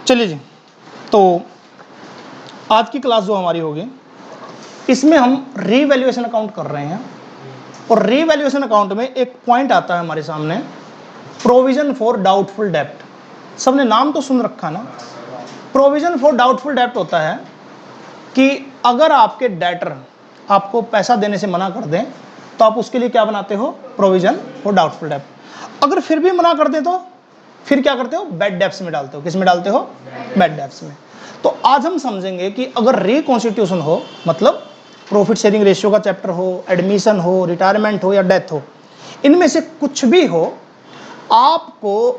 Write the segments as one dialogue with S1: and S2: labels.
S1: चलिए जी, तो आज की क्लास जो हमारी होगी इसमें हम रीवैल्यूएशन अकाउंट कर रहे हैं। और रीवैल्यूएशन अकाउंट में एक पॉइंट आता है हमारे सामने, प्रोविजन फॉर डाउटफुल डेब्ट। सबने नाम तो सुन रखा ना। प्रोविजन फॉर डाउटफुल डेब्ट होता है कि अगर आपके डेटर आपको पैसा देने से मना कर दें तो आप उसके लिए क्या बनाते हो, प्रोविजन फॉर डाउटफुल डेब्ट। अगर फिर भी मना कर दें तो फिर क्या करते हो, बैड डेब्ट्स में डालते हो। किस में डालते हो, बैड डेब्ट्स में। तो आज हम समझेंगे कि अगर रिकॉन्स्टिट्यूशन हो, मतलब प्रॉफिट शेयरिंग रेशियो का चैप्टर हो, एडमिशन हो, रिटायरमेंट हो या डेथ हो, इनमें से कुछ भी हो, आपको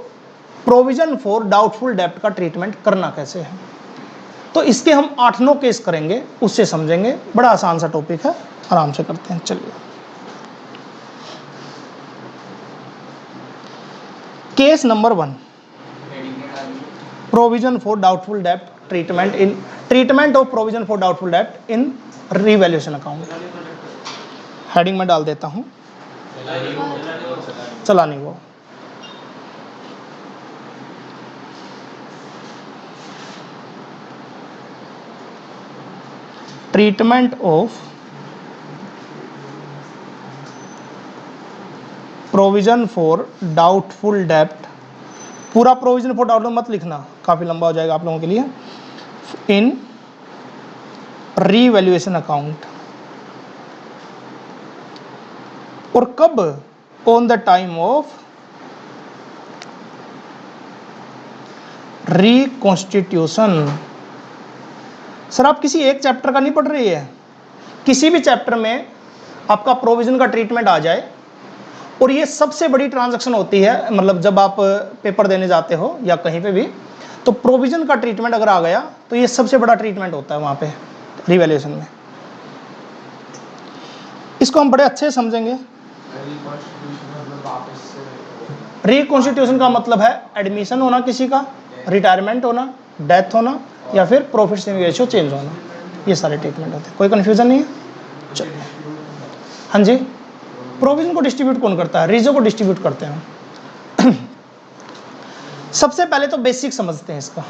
S1: प्रोविजन फॉर डाउटफुल डेब्ट का ट्रीटमेंट करना कैसे है। तो इसके हम 8-9 केस करेंगे, उससे समझेंगे। बड़ा आसान सा टॉपिक है, आराम से करते हैं। चलिए, case number 1, provision for doubtful डेब्ट treatment of provision for doubtful डेब्ट इन रीवैल्यूएशन अकाउंट। हेडिंग में डाल देता हूं, चला नहीं वो। Treatment of provision for doubtful डेब्ट। पूरा प्रोविजन फॉर डाउटफुल मत लिखना, काफी लंबा हो जाएगा आप लोगों के लिए। इन रीवैल्यूएशन अकाउंट। और कब, on the time of reconstitution. Sir आप किसी एक चैप्टर का नहीं पढ़ रही है, किसी भी चैप्टर में आपका प्रोविजन का ट्रीटमेंट आ जाए, और ये सबसे बड़ी ट्रांजैक्शन होती है, मतलब जब आप पेपर देने जाते हो या कहीं पे भी, तो प्रोविजन का ट्रीटमेंट अगर आ गया तो ये सबसे बड़ा ट्रीटमेंट होता है वहां पे रिवैल्यूएशन में। इसको हम बड़े अच्छे से समझेंगे। रिकॉन्स्टिट्यूशन का मतलब है एडमिशन होना किसी का, रिटायरमेंट होना, डेथ होना, या फिर प्रॉफिट शेयरिंग रेशियो चेंज होना। ये सारे ट्रीटमेंट होते हैं, कोई कंफ्यूजन नहीं है। चलिए, हाँ जी, प्रोविजन को डिस्ट्रीब्यूट कौन करता है, रीजो को डिस्ट्रीब्यूट करते हैं। सबसे पहले तो बेसिक समझते हैं इसका।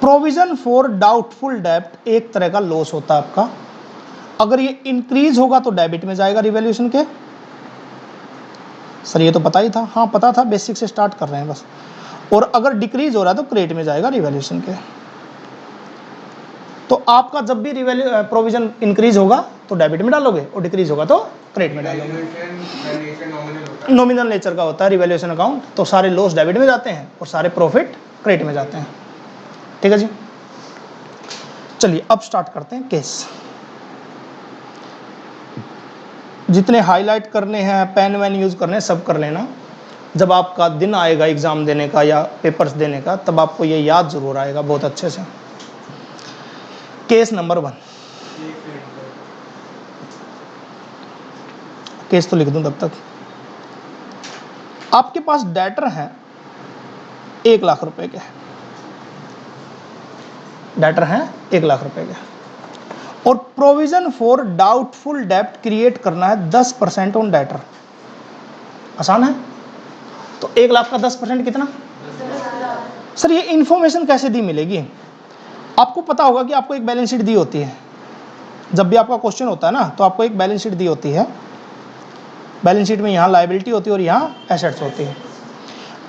S1: प्रोविजन फॉर डाउटफुल डेब्ट एक तरह का लॉस होता है आपका। अगर ये इंक्रीज होगा तो डेबिट में जाएगा रिवैल्यूएशन के। सर ये तो पता ही था, हाँ पता था, बेसिक से स्टार्ट कर रहे हैं बस। और अगर डिक्रीज हो रहा है तो क्रेडिट में जाएगा रिवैल्यूएशन के। तो आपका जब भी प्रोविजन इंक्रीज होगा तो डेबिट में डालोगे, और डिक्रीज होगा तो क्रेडिट में डालोगे। नॉमिनल नेचर का होता है रिवैल्यूएशन अकाउंट, तो सारे लॉस डेबिट में जाते हैं और सारे प्रॉफिट क्रेडिट में जाते हैं। ठीक है जी, चलिए अब स्टार्ट करते हैं केस। जितने हाईलाइट करने हैं, पेन वैन यूज करने हैं, सब कर लेना। जब आपका दिन आएगा एग्जाम देने का या पेपर्स देने का, तब आपको ये याद जरूर आएगा बहुत अच्छे से। केस नंबर 1, केस तो लिख दूं तब तक। आपके पास डेटर हैं 1 लाख रुपए के, डेटर हैं 1 लाख रुपए के, और प्रोविजन फॉर डाउटफुल डेब्ट क्रिएट करना है 10% ऑन डेटर। आसान है। तो 1 लाख का 10% कितना। सर ये इंफॉर्मेशन कैसे दी मिलेगी। आपको पता होगा कि आपको एक बैलेंस शीट दी होती है। जब भी आपका क्वेश्चन होता है ना, तो आपको एक बैलेंस शीट दी होती है। बैलेंस शीट में यहाँ लायबिलिटी होती है और यहाँ एसेट्स होती है।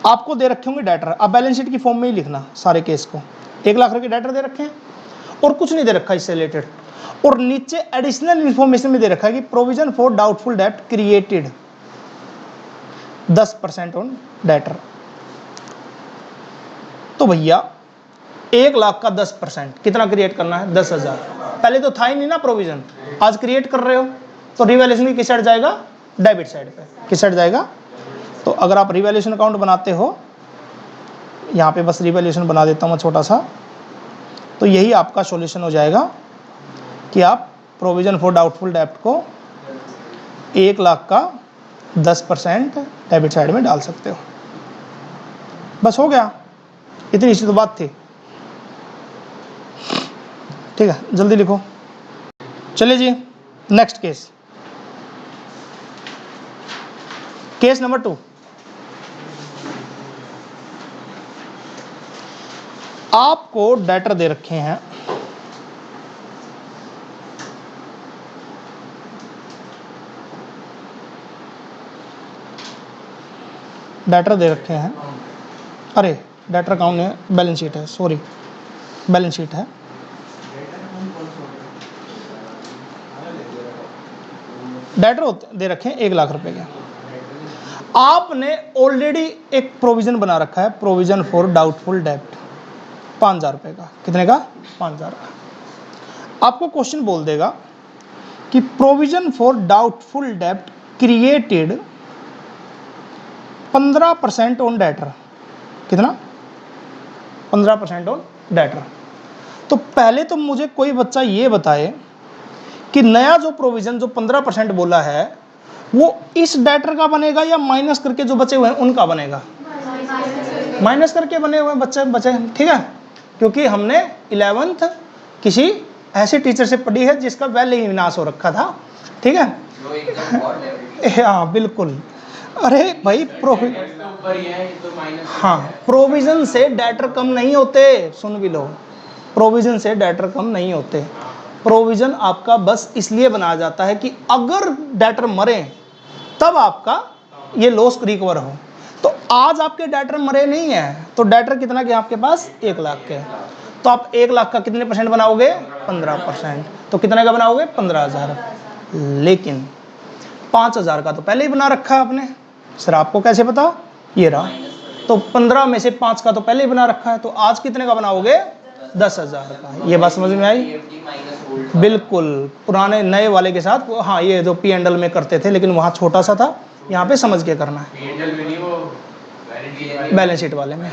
S1: आपको दे रखे होंगे डेटर, आप बैलेंस शीट की फॉर्म में ही लिखना सारे केस को। 1 लाख रुपए के डेटर दे रखे हैं और कुछ नहीं दे रखा इससे रिलेटेड, और नीचे एडिशनल इंफॉर्मेशन में दे रखा है कि प्रोविजन फॉर डाउटफुल डेब्ट क्रिएटेड 10% ऑन डेटर। तो भैया 1 लाख का 10% कितना क्रिएट करना है, 10,000। पहले तो था ही नहीं ना प्रोविजन, आज क्रिएट कर रहे हो, तो रिवैल्यूएशन की किस साइड जाएगा, डेबिट साइड पे। किस साइड जाएगा, तो अगर आप रिवैल्यूएशन अकाउंट बनाते हो, यहाँ पे बस रिवैल्यूएशन बना देता हूँ मैं छोटा सा, तो यही आपका सॉल्यूशन हो जाएगा कि आप प्रोविजन फॉर डाउटफुल डेब्ट को 1 लाख का 10% डेबिट साइड में डाल सकते हो। बस हो गया, इतनी सी तो बात थी। ठीक है, जल्दी लिखो। चलिए जी, नेक्स्ट केस, केस नंबर 2। आपको डेटर दे रखे हैं, डेटर दे रखे हैं, अरे डेटर अकाउंट है, बैलेंस शीट है, सॉरी बैलेंस शीट है। डेटर दे रखे हैं 1 लाख रुपए के। आपने ऑलरेडी एक प्रोविजन बना रखा है, प्रोविजन फॉर डाउटफुल डेब्ट 5,000 रुपए का। कितने का? 5,000 का। आपको क्वेश्चन बोल देगा कि प्रोविजन फॉर डाउटफुल डेब्ट क्रिएटेड 15% ऑन डेटर। कितना? 15% ऑन डेटर। तो पहले तो मुझे कोई बच्चा ये बताए कि नया जो प्रोविजन जो 15% बोला है वो इस डेटर का बनेगा या माइनस करके जो बचे हुए हैं उनका बनेगा? माइनस करके बने हुए बचे, ठीक है, क्योंकि हमने 11th किसी ऐसे टीचर से पढ़ी है जिसका पहले ही विनाश हो रखा था, ठीक है। हाँ बिल्कुल। अरे भाई हाँ, प्रोविजन से डेटर कम नहीं होते, सुन भी लो, प्रोविजन से डेटर कम नहीं होते। प्रोविजन आपका बस इसलिए बनाया जाता है कि अगर डेटर मरे तब आपका ये लॉस रिकवर हो। तो आज आपके डेटर मरे नहीं है, तो डेटर कितना के आपके पास? 1 लाख के। तो आप 1 लाख का कितने परसेंट बनाओगे? 15%। तो कितने का बनाओगे? 15,000। लेकिन 5,000 का तो पहले ही बना रखा है आपने। सर आपको कैसे पता? ये रहा। तो 15 में से 5 का तो पहले ही बना रखा है, तो आज कितने का बनाओगे? 10,000 का। ये बात समझ में आई? बिल्कुल, पुराने नए वाले के साथ। हाँ, ये जो P&L में करते थे लेकिन वहाँ छोटा सा था, यहाँ पे समझ के करना है। बैलेंस शीट वाले में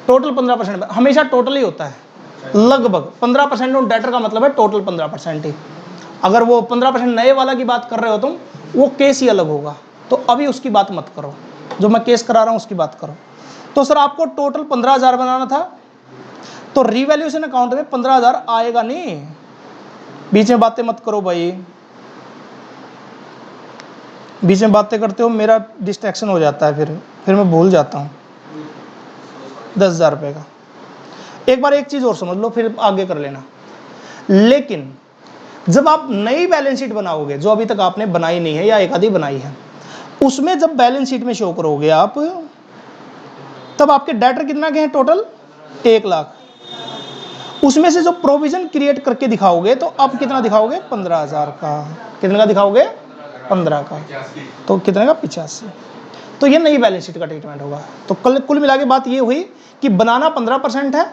S1: टोटल 15% हमेशा टोटल ही होता है, लगभग 15% ऑन डेटर का मतलब है टोटल 15% ही। अगर वो 15% नए वाला की बात कर रहे हो तुम, वो केस ही अलग होगा, तो अभी उसकी बात मत करो, जो मैं केस करा रहा हूँ उसकी बात करो। तो सर आपको टोटल 15,000 बनाना था, तो रिवैल्यूएशन अकाउंट में 15,000 आएगा नहीं। बीच में बातें मत करो भाई, बीच में बातें करते हो मेरा डिस्ट्रैक्शन हो जाता है, फिर मैं भूल जाता हूँ। 10,000 रुपये का। एक बार एक चीज और समझ लो, फिर आगे कर लेना। लेकिन जब आप नई बैलेंस शीट बनाओगे, जो अभी तक आपने बनाई नहीं है या एक आधी बनाई है, उसमें जब बैलेंस शीट में शो करोगे आप, तब आपके डेटर कितना के हैं? टोटल 1 लाख। उसमें से जो प्रोविजन क्रिएट करके दिखाओगे तो अब कितना दिखाओगे? 15,000 का। कितने का दिखाओगे? 15 का। तो कितने का? 85। तो ये नई बैलेंस शीट का ट्रीटमेंट होगा। तो कुल मिला के बात ये हुई कि बनाना 15% है,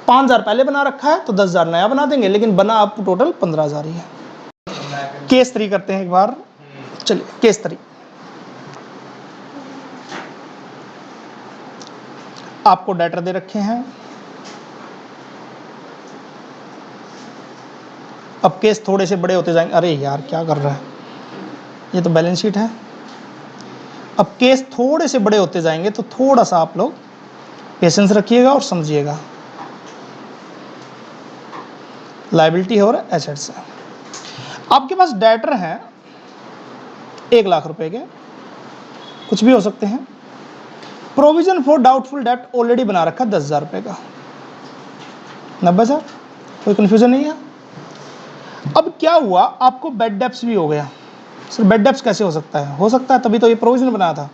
S1: 5,000 पहले बना रखा है, तो 10,000 नया बना देंगे, लेकिन बना आप टोटल 15,000 ही है। केस 3 करते हैं एक बार। चलिए केस 3। आपको डेटर दे रखे हैं। अब केस थोड़े से बड़े होते जाएंगे। अरे यार क्या कर रहा है, ये तो बैलेंस शीट है। अब केस थोड़े से बड़े होते जाएंगे, तो थोड़ा सा आप लोग पेशेंस रखिएगा और समझिएगा। लायबिलिटी और एसेट्स है। आपके पास डेटर हैं 1 लाख रुपए के, कुछ भी हो सकते हैं। प्रोविजन फॉर डाउटफुल डेब्ट ऑलरेडी बना रखा 10,000 रुपए का, 90,000। कोई कंफ्यूजन नहीं है। अब क्या हुआ, आपको बेड डेब्ट्स भी हो गया। सर बेड डेब्ट्स कैसे हो सकता है? हो सकता है, तभी तो ये प्रोविजन बनाया था।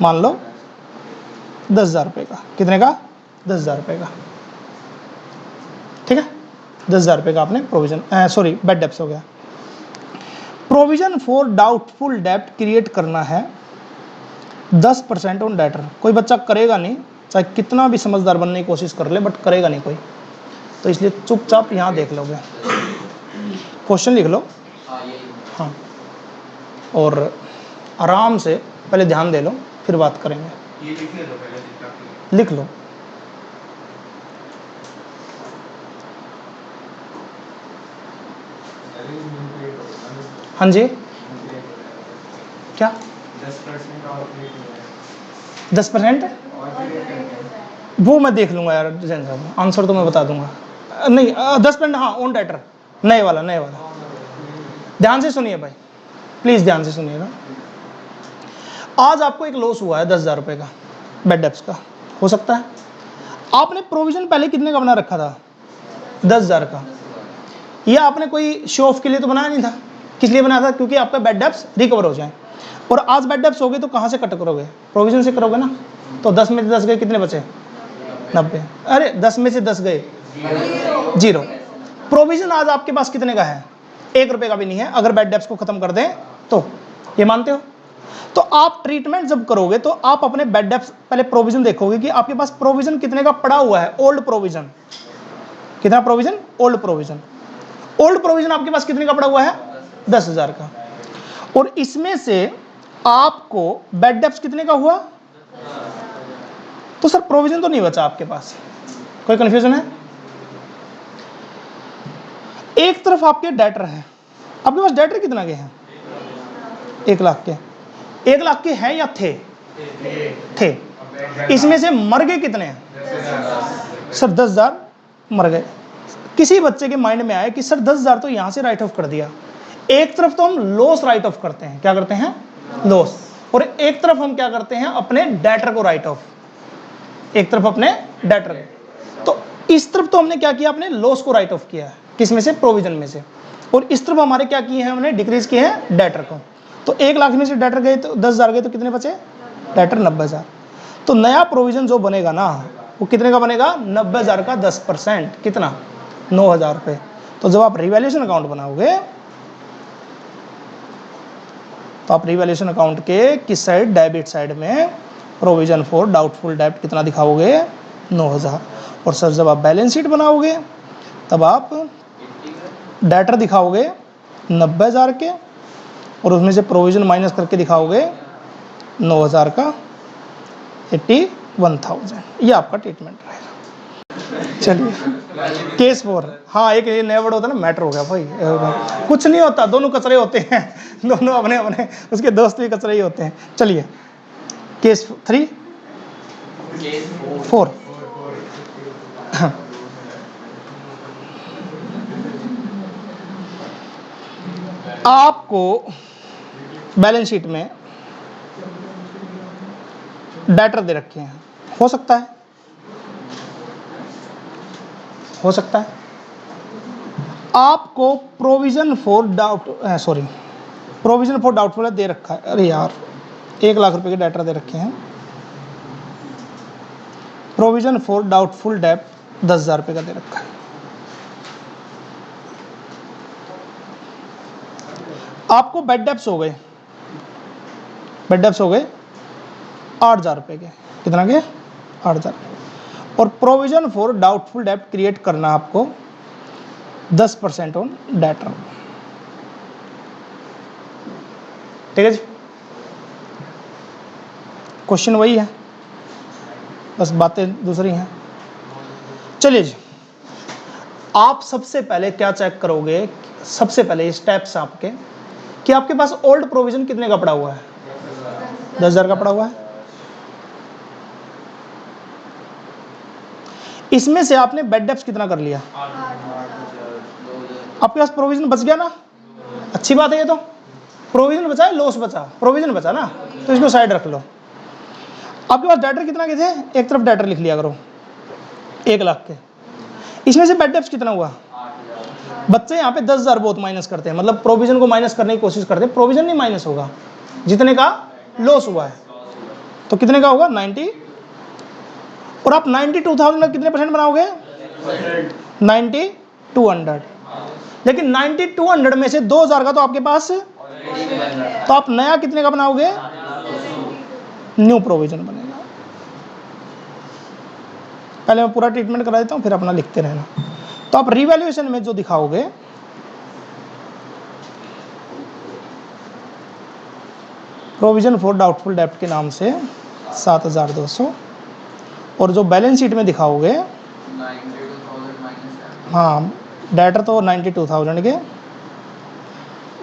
S1: मान लो 10,000 रुपए का। कितने का? 10,000 रुपए का, ठीक है। 10,000 रुपए का आपने प्रोविजन, सॉरी बेड डेब्ट्स हो गया। प्रोविजन फॉर डाउटफुल डेब्ट क्रिएट करना है 10% ऑन डेटर। कोई बच्चा करेगा नहीं, चाहे कितना भी समझदार बनने की कोशिश कर ले, बट करेगा नहीं कोई, तो इसलिए चुपचाप यहाँ देख लोगे, क्वेश्चन लिख लो। हाँ, और आराम से पहले ध्यान दे लो, फिर बात करेंगे। ये लिखने दो पहले, लिख लो। हाँ जी, क्या 10%? वो मैं देख लूंगा यार, आंसर तो मैं बता दूंगा। नहीं 10%, हाँ ऑन डेटर, नए वाला। ध्यान से सुनिए भाई, प्लीज ध्यान से सुनिएगा। आज आपको एक लॉस हुआ है 10,000 रुपए का, बेड डेब्ट्स का, हो सकता है आपने प्रोविजन पहले कितने का बना रखा था? 10,000 का। यह आपने कोई शो ऑफ के लिए तो बनाया नहीं था। किस लिए बनाया था? क्योंकि आपका बैड डेब्ट्स रिकवर हो जाए। और आज बैड डेब्ट्स हो गए तो कहाँ से कट करोगे? प्रोविजन से करोगे ना। तो 10 में से 10 गए, कितने बचे? 90। अरे 10 में से 10 गए 0। प्रोविजन आज आपके पास कितने का है? 1 रुपए का भी नहीं है अगर बैड डेब्ट्स को खत्म कर दें तो। ये मानते हो? तो आप ट्रीटमेंट जब करोगे तो आप अपने बैड डेब्ट्स पहले प्रोविजन देखोगे कि आपके पास प्रोविजन कितने का पड़ा हुआ है। ओल्ड प्रोविजन कितना? Provision, old provision. Old provision आपके पास कितने का पड़ा हुआ है? 10,000 का। और इसमें से आपको बैड डेब्ट्स कितने का हुआ? तो सर प्रोविजन तो नहीं बचा आपके पास। कोई कंफ्यूजन है? एक तरफ आपके डेटर हैं। आपके पास डेटर कितना के हैं? 1 लाख के। 1 लाख के हैं या थे? थे। इसमें से मर गए कितने हैं? सर 10,000 मर गए। किसी बच्चे के माइंड में आए कि सर 10,000 तो यहां से राइट ऑफ कर दिया। एक तरफ तो हम लॉस राइट ऑफ करते हैं। क्या करते हैं? लॉस। और एक तरफ हम क्या करते हैं? अपने डेटर को राइट ऑफ। एक तरफ अपने डेटर को। तो इस तरफ तो हमने क्या किया? अपने लॉस को राइट ऑफ किया है। किस में से? प्रोविजन में से। और इस तरफ हमारे क्या किए हैं? हमने डिक्रीज किए हैं डेटर को। तो 1 लाख में से डेटर गए तो 10,000 गए तो कितने बचे? डेटर 90,000। तो नया प्रोविजन जो बनेगा ना वो कितने का बनेगा? 90,000 का 10%। कितना? 9,000 रुपये। तो जब आप रिवैल्यूएशन अकाउंट बनाओगे तो आप रिवैल्यूएशन अकाउंट के किस साइड? डेबिट साइड में प्रोविजन फॉर डाउटफुल डेब्ट कितना दिखाओगे? 9,000। और सर जब आप बैलेंस शीट बनाओगे तब आप डेटर दिखाओगे 90,000 के और उसमें से प्रोविजन माइनस करके दिखाओगे 9,000 का 81,000। ये आपका ट्रीटमेंट रहेगा। चलिए केस 4। हाँ एक ये नया वर्ड होता है ना, मैटर हो गया भाई। कुछ नहीं होता, दोनों कचरे होते हैं। दोनों अपने अपने, उसके दोस्त भी कचरे ही होते हैं। चलिए केस 3 4। आपको बैलेंस शीट में डेटर दे रखे हैं। हो सकता है आपको प्रोविजन फॉर डाउटफुल दे रखा है। अरे यार 1 लाख रुपए के डेटर दे रखे हैं। प्रोविजन फॉर डाउटफुल डेब्ट 10,000 रुपए का दे रखा है। आपको बैड डेब्ट्स हो गए 8,000 रुपए के। कितना के? 8,000। और प्रोविजन फॉर डाउटफुल डेब्ट क्रिएट करना आपको 10% ऑन डेटर। ठीक है जी। क्वेश्चन वही है, बस बातें दूसरी हैं। चलिए जी, आप सबसे पहले क्या चेक करोगे? सबसे पहले स्टेप्स आपके कि आपके पास ओल्ड प्रोविजन कितने का पड़ा हुआ है? 10,000 का पड़ा हुआ है। इसमें से आपने बैड डेब्ट्स कितना कर लिया? आपके पास प्रोविजन बच गया ना। अच्छी बात है। ये तो प्रोविजन बचा है, लॉस बचा, प्रोविजन बचा ना, तो इसको साइड रख लो। आपके पास डेटर कितना के थे? एक तरफ डेटर लिख लिया करो 1 लाख के। इसमें से बैड डेब्ट्स कितना हुआ? बच्चे यहाँ पे 10,000 बहुत माइनस करते हैं, मतलब प्रोविजन को माइनस करने की कोशिश करते हैं। प्रोविजन नहीं माइनस होगा, जितने का लॉस हुआ है। तो कितने का होगा? 90। और आप 92,000 का कितने परसेंट बनाओगे? 9200। लेकिन 9200 में से 2,000 का तो आपके पास, तो आप नया कितने का बनाओगे? न्यू प्रोविजन बनेगा। पहले मैं पूरा ट्रीटमेंट करा देता हूं, फिर अपना लिखते रहना। तो आप रिवैल्यूएशन में जो दिखाओगे प्रोविजन फॉर डाउटफुल डेब्ट के नाम से 7,200, और जो बैलेंस शीट में दिखाओगे 92,000 हाँ डेटर तो 92,000 के,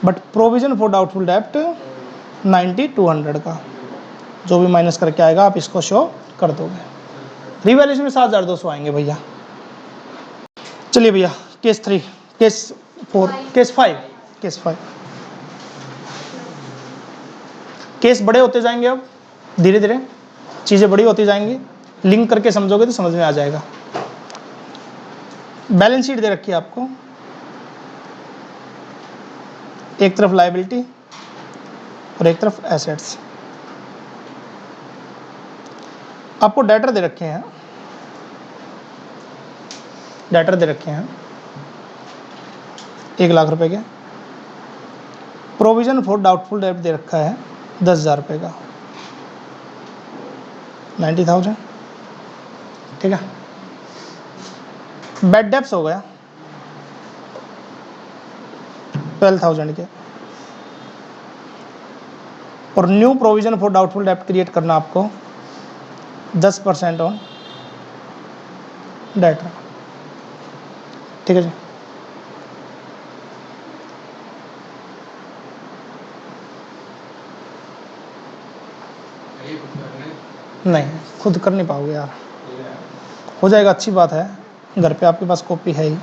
S1: बट प्रोविजन फॉर डाउटफुल डेब्ट 9200 का, जो भी माइनस करके आएगा आप इसको शो कर दोगे। रिवैल्यूएशन में 7,200 आएंगे भैया। चलिए भैया केस 3, केस 4, केस 5। केस बड़े होते जाएंगे, अब धीरे धीरे चीज़ें बड़ी होती जाएंगी। लिंक करके समझोगे तो समझ में आ जाएगा। बैलेंस शीट दे रखी है आपको, एक तरफ लायबिलिटी और एक तरफ एसेट्स। आपको डेटर दे रखे हैं, डेटर दे रखे हैं 1 लाख रुपए के। प्रोविजन फॉर डाउटफुल डेट दे रखा है 10,000 रुपये का, 90,000, ठीक है। बैड डेप्स हो गया 12,000 के। और new provision for doubtful debt create करना आपको 10% ऑन डेटर, ठीक है जी। नहीं, खुद कर नहीं पाओगे यार, हो जाएगा, अच्छी बात है। घर पे आपके पास कॉपी है ही,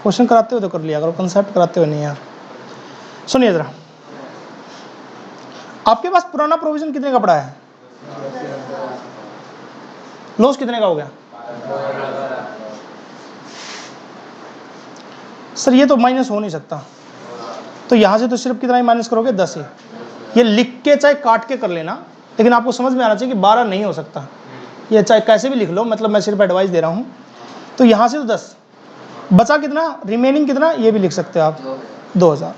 S1: क्वेश्चन कराते हो तो कर लिया करो, कंसेप्ट कराते हो नहीं यार। सुनिए जरा, आपके पास पुराना प्रोविजन कितने का पड़ा है? लॉस कितने का हो गया? सर ये तो माइनस हो नहीं सकता, तो यहां से तो सिर्फ कितना ही माइनस करोगे? 10 ही। ये लिख के चाहे काट के कर लेना, लेकिन आपको समझ में आना चाहिए कि 12 नहीं हो सकता। ये चाहे कैसे भी लिख लो, मतलब मैं सिर्फ एडवाइस दे रहा हूं। तो यहां से तो 10 बचा, कितना रिमेनिंग कितना ये भी लिख सकते हो आप, 2,000।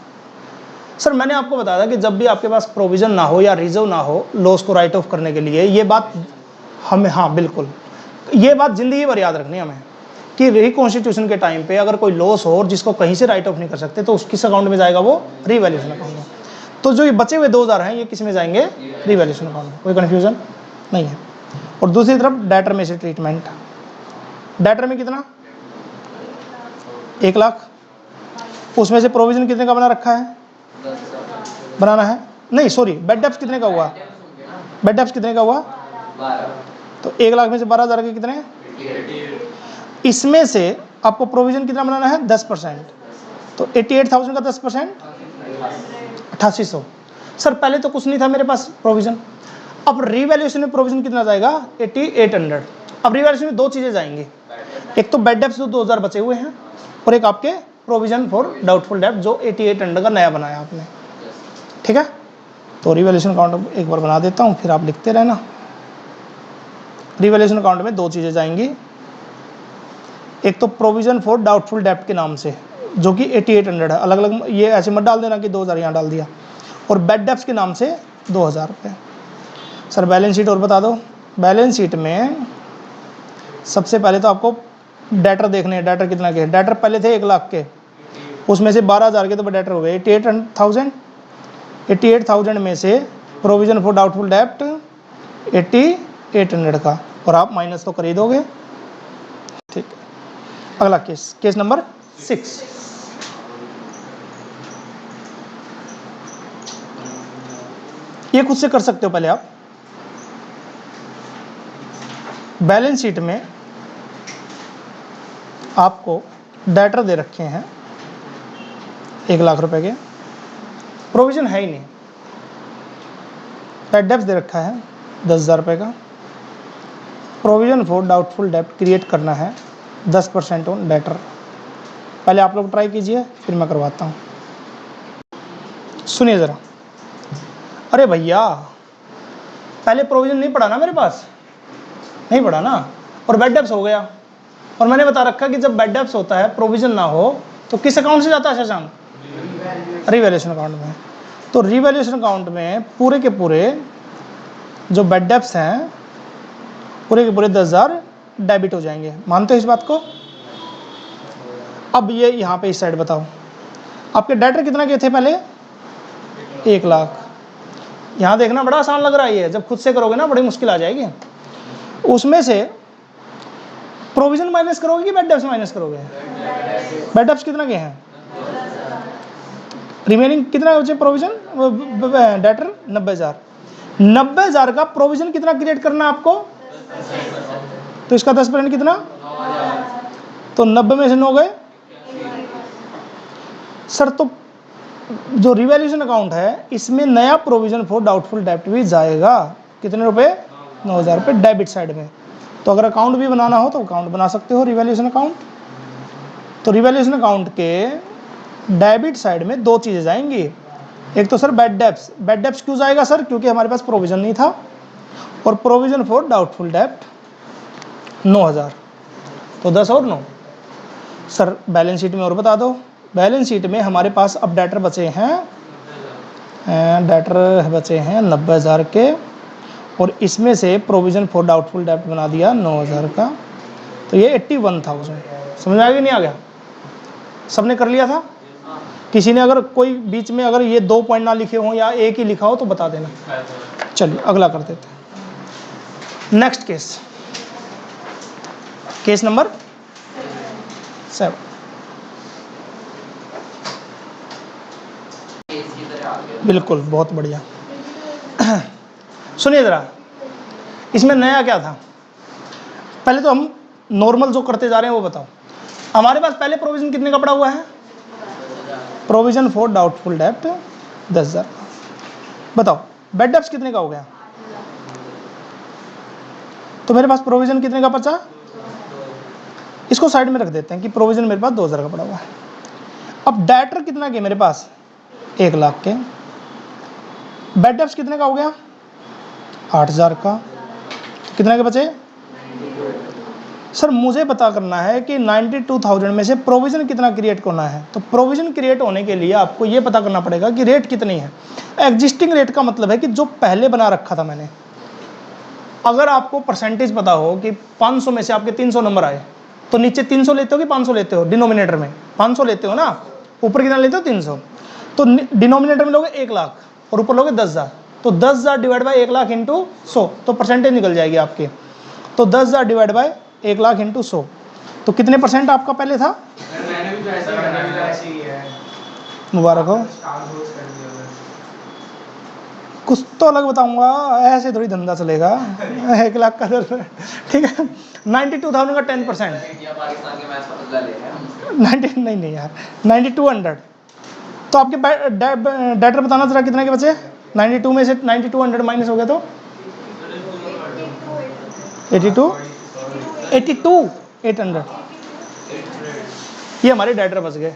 S1: सर मैंने आपको बताया था कि जब भी आपके पास प्रोविजन ना हो या रिजर्व ना हो लॉस को राइट ऑफ करने के लिए, ये बात हमें, हाँ बिल्कुल, ये बात जिंदगी भर याद रखनी है हमें कि रिकॉन्स्टिट्यूशन के टाइम पे अगर कोई लॉस हो और जिसको कहीं से राइट ऑफ नहीं कर सकते, तो किस अकाउंट में जाएगा? वो रीवैल्यूएशन अकाउंट में। तो जो ये बचे हुए 2,000 हैं, ये किस में जाएंगे? रीवैल्यूएशन अकाउंट में। कोई कन्फ्यूजन नहीं है। और दूसरी तरफ डेटर में से ट्रीटमेंट, डेटर में कितना? 1 लाख। उसमें से प्रोविजन कितने का बना रखा है? बनाना है नहीं, सॉरी, बैड डेप्स कितने का हुआ? बैड डेप्स कितने का हुआ? 12। तो 1 लाख में से 12,000 के कितने? इसमें से आपको प्रोविजन कितना बनाना है? 10%। तो 88,000 का 10% 8800। सर पहले तो कुछ नहीं था मेरे पास प्रोविजन, अब रीवैल्यूएशन में प्रोविजन कितना जाएगा? 8800। अब रीवैल्यूएशन में 2 चीजें जाएंगी, एक तो बैड डेप्स जो 2,000 बचे हुए हैं, और एक आपके प्रोविजन फॉर डाउटफुल डेट जो 8800 का नया बनाया आपने, ठीक है। तो रीवैल्यूएशन अकाउंट एक बार बना देता हूं, फिर आप लिखते रहना। रीवैल्यूएशन अकाउंट में 2 चीजें जाएंगी, एक तो प्रोविजन फॉर डाउटफुल डेट के नाम से जो कि 8800 है, अलग अलग ये ऐसे मत डाल देना कि 2,000 यहाँ डाल दिया, और बैड डेप्स के नाम से 2,000 रुपये। सर बैलेंस शीट और बता दो। बैलेंस शीट में सबसे पहले तो आपको डेटर देखने हैं, डेटर कितना के? डेटर पहले थे 1 लाख के, उसमें से 12,000 के तो डेटर हो गए 88,000। 88,000 में से प्रोविजन फॉर डाउटफुल डेट 8800 का, और आप माइनस तो कर ही दोगे, ठीक है। अगला केस, केस नंबर 6। ये खुद से कर सकते हो पहले आप। बैलेंस शीट में आपको डेटर दे रखे हैं 1 लाख रुपए के, प्रोविजन है ही नहीं। बैड डेप्स दे रखा है 10,000 रुपये का। Provision for doubtful debt create करना है 10% ऑन डेटर। पहले आप लोग ट्राई कीजिए, फिर मैं करवाता हूँ। सुनिए ज़रा, अरे भैया पहले प्रोविजन नहीं पड़ा ना मेरे पास, नहीं पड़ा ना, और बैड डेप्स हो गया। और मैंने बता रखा कि जब बैड डेप्स होता है, प्रोविजन ना हो, तो किस अकाउंट से जाता है शशांक? रीवैल्यूएशन अकाउंट में। तो रीवैल्यूएशन अकाउंट में पूरे के पूरे जो बैड डेप्स हैं, पूरे के पूरे 10,000 डेबिट हो जाएंगे। मानते हो इस बात को? अब ये यहाँ पे इस साइड बताओ, आपके डेटर कितना के थे पहले? 1 लाख। यहाँ देखना बड़ा आसान लग रहा है, ये जब खुद से करोगे ना बड़ी मुश्किल आ जाएगी। उसमें से प्रोविजन माइनस करोगे कि बैड डेप्स माइनस करोगे? बैड डेप्स कितना के हैं? रिमेनिंग कितना बचे प्रोविजन डेटर? 90,000। 90,000 का प्रोविजन कितना क्रिएट करना आपको? तो इसका 10% कितना? तो 90 में से 9 गए। सर तो जो रिवैल्यूएशन अकाउंट है इसमें नया प्रोविजन फॉर डाउटफुल डेट भी जाएगा, कितने रुपए? 9,000 रुपये डेबिट साइड में। तो अगर अकाउंट भी बनाना हो तो अकाउंट बना सकते हो, रिवैल्यूएशन अकाउंट। तो रिवैल्यूएशन अकाउंट के डेबिट साइड में दो चीज़ें जाएंगी, एक तो sir bad debts. Bad debts क्यों जाएगा सर? क्योंकि हमारे पास प्रोविजन नहीं था, और प्रोविजन फॉर डाउटफुल डेब्ट 9,000, तो 10 और 9। सर बैलेंस शीट में और बता दो। बैलेंस शीट में हमारे पास अब डेटर बचे हैं 90,000 के, और इसमें से प्रोविजन फॉर डाउटफुल डेब्ट बना दिया 9,000 का, तो ये 81,000। समझ आ गया नहीं आ गया? सबने कर लिया था? किसी ने अगर कोई बीच में अगर ये 2 पॉइंट ना लिखे हों या एक ही लिखा हो तो बता देना। चलिए अगला कर देते हैं। Next case, case number 7। बिल्कुल, बहुत बढ़िया। सुनिए ज़रा, इसमें नया क्या था? पहले तो हम नॉर्मल जो करते जा रहे हैं वो बताओ। हमारे पास पहले प्रोविजन कितने का पड़ा हुआ है? प्रोविजन फॉर डाउटफुल डेब्ट 10,000। बताओ बैड डेब्ट्स कितने का हो गया? तो मेरे पास प्रोविजन कितने का बचा? इसको साइड में रख देते हैं कि प्रोविजन मेरे पास 2,000 का पड़ा हुआ है। अब डेटर कितना के मेरे पास? 1 लाख के। बैड डेब्ट्स कितने का हो गया? 8,000 का। तो कितने के बचे? सर मुझे पता करना है कि 92,000 में से प्रोविजन कितना क्रिएट करना है। तो प्रोविजन क्रिएट होने के लिए आपको ये पता करना पड़ेगा कि रेट कितनी है। एग्जिस्टिंग रेट का मतलब है कि जो पहले बना रखा था मैंने। अगर आपको परसेंटेज पता हो कि 500 में से आपके 300 नंबर आए, तो नीचे 300 लेते हो कि 500 लेते हो? डिनोमिनेटर में 500 लेते हो ना, ऊपर कितना लेते हो? 300। तो डिनोमिनेटर में लोगे 1 लाख और ऊपर लोगे 10,000। तो 10,000 डिवाइड बाई 1 लाख इंटू 100, तो परसेंटेज निकल जाएगी आपकी। तो 10,000 डिवाइड बाई 1 लाख इंटू 100, तो कितने परसेंट आपका पहले था? मुबारक हो। कुछ तो अलग बताऊंगा, ऐसे थोड़ी धंधा चलेगा। 1 लाख का 10%, ठीक है। 92,000 का 10%, 90 नहीं यार, 9200। तो आपके डेटर बताना जरा कितने के बचे? 92 में से 9200 माइनस हो गया तो 82,800। ये हमारे डेटर बच गए।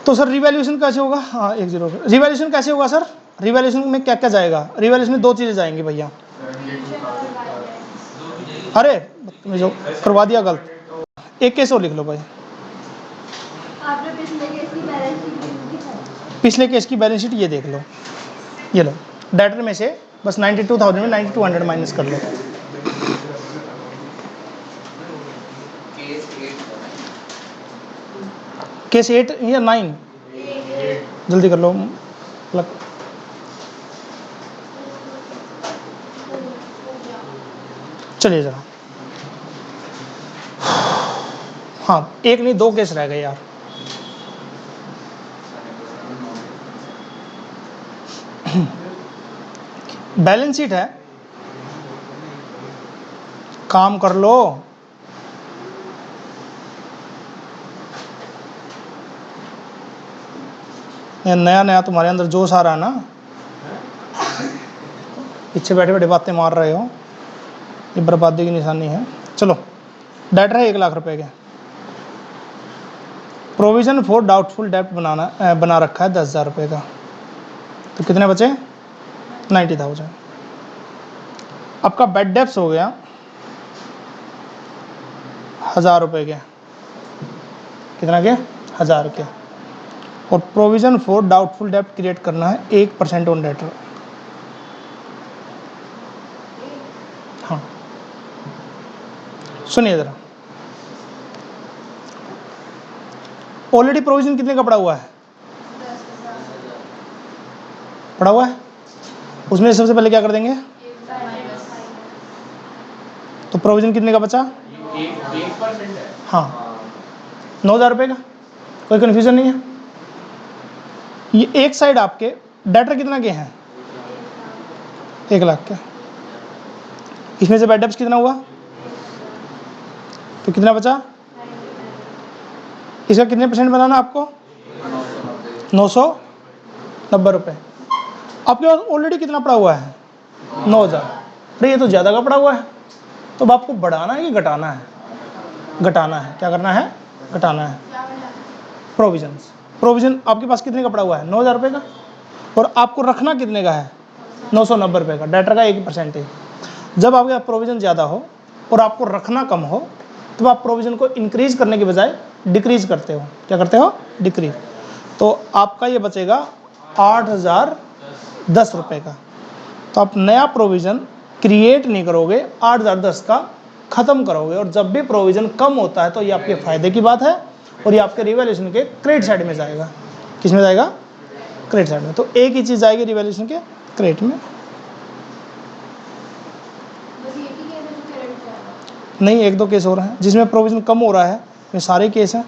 S1: तो सर रिवैल्यूएशन कैसे होगा? हाँ 10। रिवैल्यूएशन कैसे होगा सर? रिवैल्यूएशन में क्या क्या जाएगा? रिवैल्यूएशन में 2 चीज़ें जाएंगी भैया। अरे तुमने जो करवा दिया गलत। एक केस और लिख लो भाई। पिछले केस की बैलेंस शीट ये देख लो, ये लो। डेटर में से बस 92,000 में 9200 माइनस कर लो। केस 8 या 9? जल्दी कर लो। चलिए जरा। हाँ 1 नहीं 2 केस रह गए यार। बैलेंस शीट है, काम कर लो। नया नया तुम्हारे अंदर जोश आ रहा है ना, पीछे बैठे बैठे बातें मार रहे हो, ये बर्बादी की निशानी है। चलो डेटर है 1 लाख रुपए के, प्रोविजन फॉर डाउटफुल डेब्ट बना रखा है 10,000 रुपये का। तो कितने बचे? 90,000। आपका बैड डेब्ट्स हो गया 1,000 रुपये के। कितना के? 1,000 के। और प्रोविजन फॉर डाउटफुल डेब्ट क्रिएट करना है 1% ऑन डेटर। हाँ सुनिए जरा, ऑलरेडी प्रोविजन कितने का पड़ा हुआ है? पड़ा हुआ है, उसमें सबसे पहले क्या कर देंगे? तो प्रोविजन कितने का बचा? 1% है। हाँ 9,000 रुपये का, कोई कन्फ्यूजन नहीं है। ये एक साइड आपके डेटर कितना के हैं? 1 लाख के। इसमें से बैड डेब्ट्स कितना हुआ? तो कितना बचा? इसका कितने परसेंट बनाना आपको? 990 रुपये। आपके पास ऑलरेडी कितना पड़ा हुआ है? 9,000। अरे ये तो ज़्यादा का पड़ा हुआ है, तो अब आपको बढ़ाना है कि घटाना है? घटाना है। क्या करना है? घटाना है। प्रोविजन आपके पास कितने का पड़ा हुआ है? 9,000 रुपये का, और आपको रखना कितने का है? 990 रुपये का। डेटर का 1% है। जब आपके पास प्रोविजन ज़्यादा हो और आपको रखना कम हो, तो आप प्रोविजन को इंक्रीज करने के बजाय डिक्रीज करते हो। क्या करते हो? डिक्रीज। तो आपका ये बचेगा 8,010 रुपये का। तो आप नया प्रोविजन क्रिएट नहीं करोगे, 8,010 का ख़त्म करोगे। और जब भी प्रोविजन कम होता है तो ये आपके फ़ायदे की बात है, और ये आपके रिवैल्यूएशन के क्रेडिट साइड में जाएगा। किस में जाएगा? क्रेडिट साइड में। तो एक ही चीज़ जाएगी रिवैल्यूएशन के क्रेडिट में। नहीं, 1-2 केस हो रहे हैं जिसमें प्रोविजन कम हो रहा है, ये सारे केस हैं।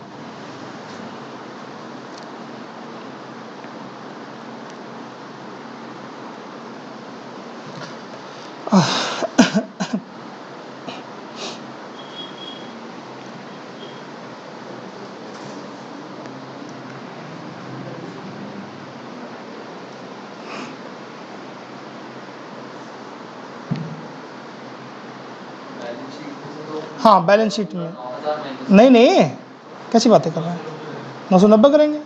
S1: हाँ, बैलेंस शीट में नहीं, कैसी बातें कर रहे हैं? 990 करेंगे।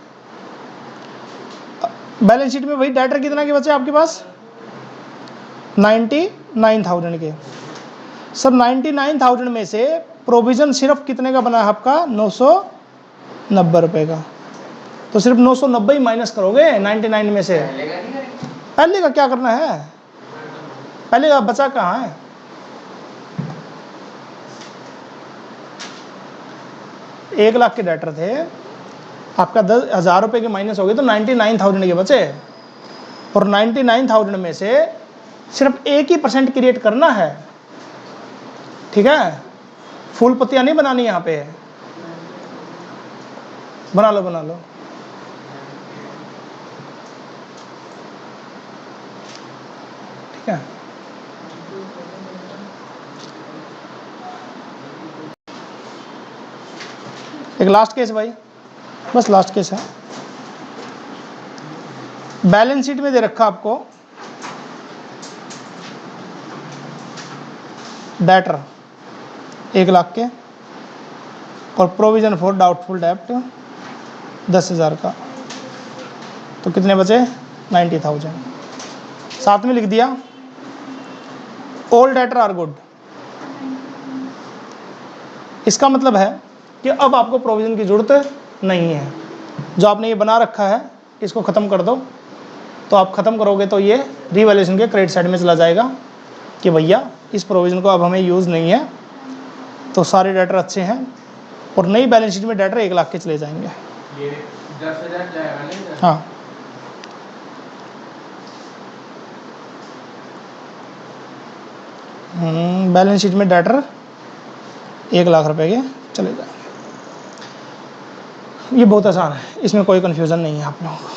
S1: बैलेंस शीट में वही डेटर कितना के बचे आपके पास? 99,000 के। सर 99,000 में से प्रोविजन सिर्फ कितने का बना है आपका? 990 रुपये का। तो सिर्फ 990 ही माइनस करोगे 99 में से। पहले का क्या करना है? पहले का बचा कहाँ है? एक लाख के डेटर थे, आपका 10,000 रुपये के माइनस हो गए तो 99,000 के बचे। और 99,000 में से सिर्फ 1% क्रिएट करना है। ठीक है, फूल पत्तियां नहीं बनानी यहाँ पे। बना लो। ठीक है, एक लास्ट केस भाई, बस लास्ट केस है। बैलेंस शीट में दे रखा आपको डेटर 1 लाख के, और प्रोविजन फॉर डाउटफुल डेब्ट 10,000 का। तो कितने बचे? 90,000। साथ में लिख दिया ऑल डेटर आर गुड। इसका मतलब है कि अब आपको प्रोविजन की जरूरत नहीं है। जो आपने ये बना रखा है इसको ख़त्म कर दो। तो आप ख़त्म करोगे तो ये रिवैल्यूएशन के क्रेडिट साइड में चला जाएगा कि भैया इस प्रोविजन को अब हमें यूज़ नहीं है। तो सारे डेटर अच्छे हैं, और नई बैलेंस शीट में डेटर 1 लाख के चले जाएंगे।
S2: ये 10,000 जाएगा नहीं?
S1: हाँ, बैलेंस शीट में डेटर 1 लाख रुपए के चले जाएंगे। ये बहुत आसान है, इसमें कोई कन्फ्यूज़न नहीं है आप लोगों को।